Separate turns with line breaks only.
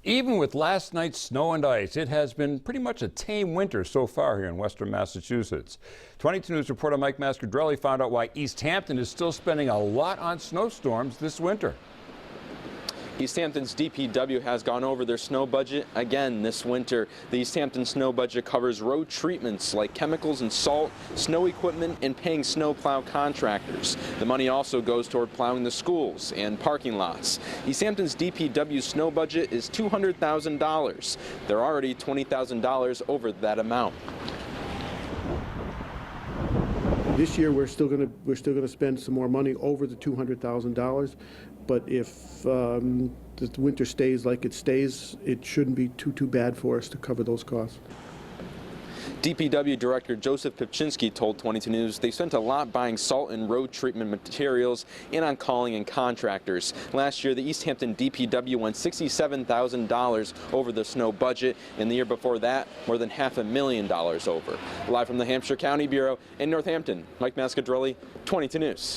Even with last night's snow and ice, it has been pretty much a tame winter so far here in western Massachusetts. 22 News reporter Mike Mascadrelli found out why Easthampton is still spending a lot on snowstorms this winter.
Easthampton's DPW has gone over their snow budget again this winter. The Easthampton snow budget covers road treatments like chemicals and salt, snow equipment, and paying snow plow contractors. The money also goes toward plowing the schools and parking lots. Easthampton's DPW snow budget is $200,000. They're already $20,000 over that amount.
This year we're still going to spend some more money over the $200,000, but if the winter stays like it stays, it shouldn't be too bad for us to cover those costs.
DPW Director Joseph Pipchinsky told 22 News they spent a lot buying salt and road treatment materials and on calling in contractors. Last year, the Easthampton DPW went $67,000 over the snow budget, and the year before that, more than $500,000 over. Live from the Hampshire County Bureau in Northampton, Mike Mascadrelli, 22 News.